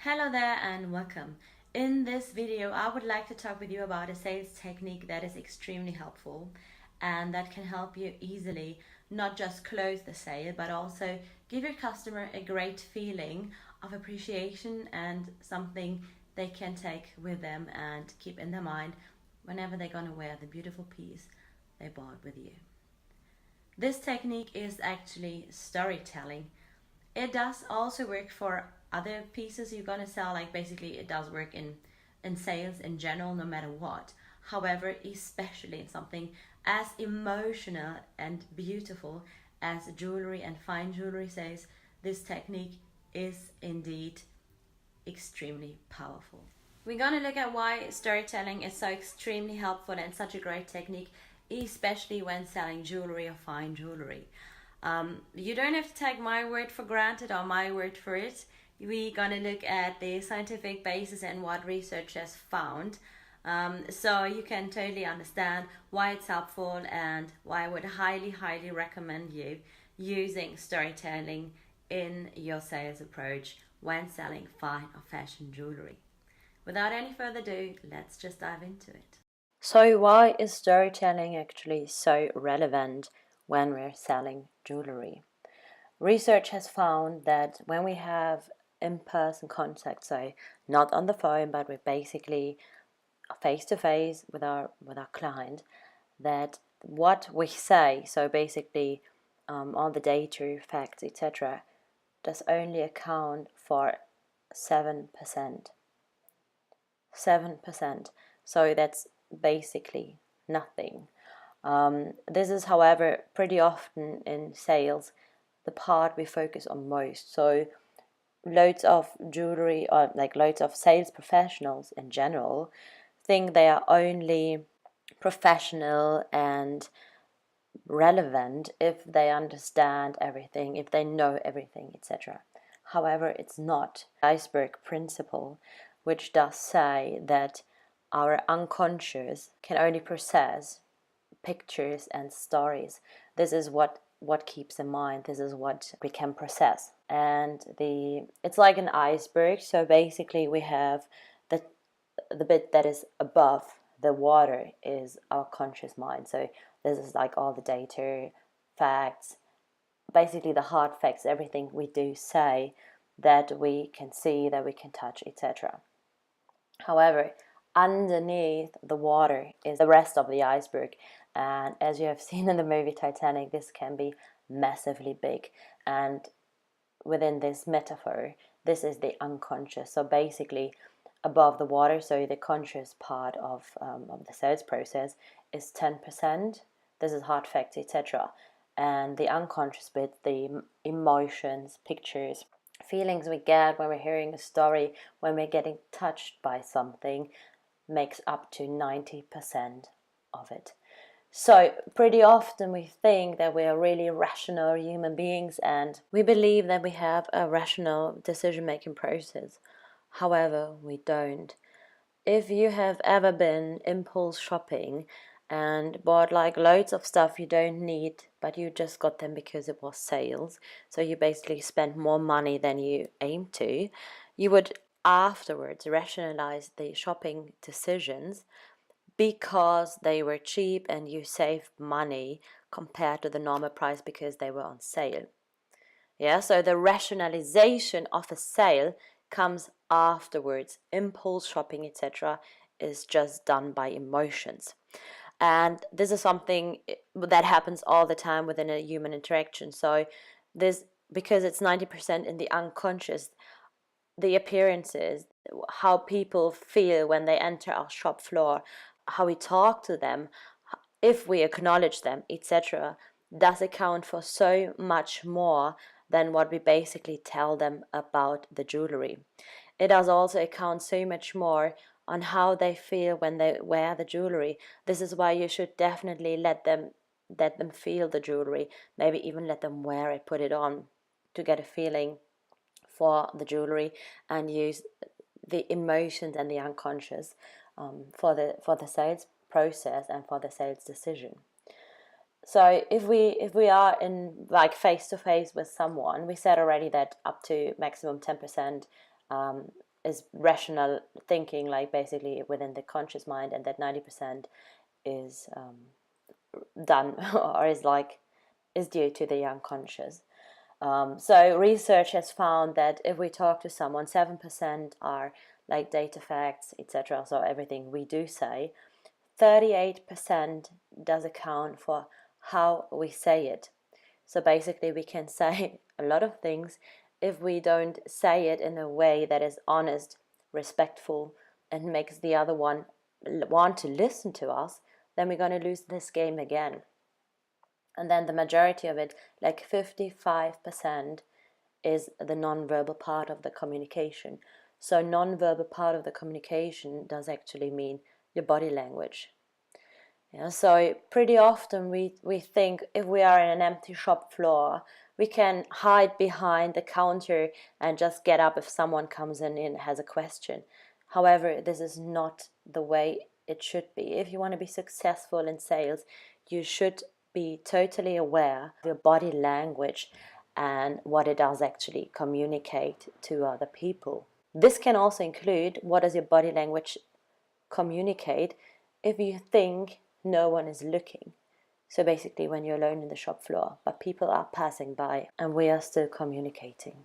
Hello there and welcome. In this video, I would like to talk with you about a sales technique that is extremely helpful and that can help you easily not just close the sale, but also give your customer a great feeling of appreciation and something they can take with them and keep in their mind whenever they're going to wear the beautiful piece they bought with you. This technique is actually storytelling. It does also work for other pieces you're gonna sell, like basically it does work in sales in general, no matter what. However, especially in something as emotional and beautiful as jewelry and fine jewelry sales, this technique is indeed extremely powerful. We're gonna look at why storytelling is so extremely helpful and such a great technique, especially when selling jewelry or fine jewelry. You don't have to take my word for granted or my word for it. We're gonna look at the scientific basis and what research has found, so you can totally understand why it's helpful and why I would highly recommend you using storytelling in your sales approach when selling fine or fashion jewelry. Without any further ado, let's just dive into it. So why is storytelling actually so relevant when we're selling jewelry? Research has found that when we have in-person contact, so not on the phone, but we're basically face-to-face with our client, that what we say, so basically all the data, facts, etc., does only account for 7%. 7%. So that's basically nothing. This is, however, pretty often in sales the part we focus on most. So loads of jewelry, or like loads of sales professionals in general, think they are only professional and relevant if they understand everything, if they know everything, etc. However, it's not. Iceberg principle, which does say that our unconscious can only process pictures and stories. This is what keeps in mind. This is what we can process. And it's like an iceberg. So basically we have the bit that is above the water is our conscious mind. So this is like all the data, facts, basically the hard facts, everything we do say that we can see, that we can touch, etc. However, underneath the water is the rest of the iceberg, and as you have seen in the movie Titanic, this can be massively big. And within this metaphor, this is the unconscious. So basically above the water, so the conscious part of the sales process is 10%. This is hard facts, etc. And the unconscious bit, the emotions, pictures, feelings we get when we're hearing a story, when we're getting touched by something, makes up to 90% of it. So pretty often we think that we are really rational human beings and we believe that we have a rational decision-making process. However, we don't. If you have ever been impulse shopping and bought like loads of stuff you don't need, but you just got them because it was sales, so you basically spent more money than you aimed to, you would afterwards rationalize the shopping decisions because they were cheap and you saved money compared to the normal price because they were on sale. Yeah, so the rationalization of a sale comes afterwards. Impulse shopping, etc., is just done by emotions. And this is something that happens all the time within a human interaction. So this, because it's 90% in the unconscious, the appearances, how people feel when they enter our shop floor, how we talk to them, if we acknowledge them, etc., does account for so much more than what we basically tell them about the jewelry. It does also account so much more on how they feel when they wear the jewelry. This is why you should definitely let them feel the jewelry, maybe even let them wear it, put it on to get a feeling for the jewelry, and use the emotions and the unconscious for the sales process and for the sales decision. So if we are in like face to face with someone, we said already that up to maximum 10% is rational thinking, like basically within the conscious mind, and that 90% is done or is due to the unconscious. So research has found that if we talk to someone, 7% are like data facts, etc. So everything we do say. 38% does account for how we say it. So basically we can say a lot of things. If we don't say it in a way that is honest, respectful, and makes the other one want to listen to us, then we're going to lose this game again. And then the majority of it, like 55%, is the non-verbal part of the communication. So non-verbal part of the communication does actually mean your body language. Yeah, so pretty often we think if we are in an empty shop floor, we can hide behind the counter and just get up if someone comes in and has a question. However, this is not the way it should be. If you want to be successful in sales, you should be totally aware of your body language and what it does actually communicate to other people. This can also include, what does your body language communicate if you think no one is looking. So basically when you're alone in the shop floor, but people are passing by and we are still communicating.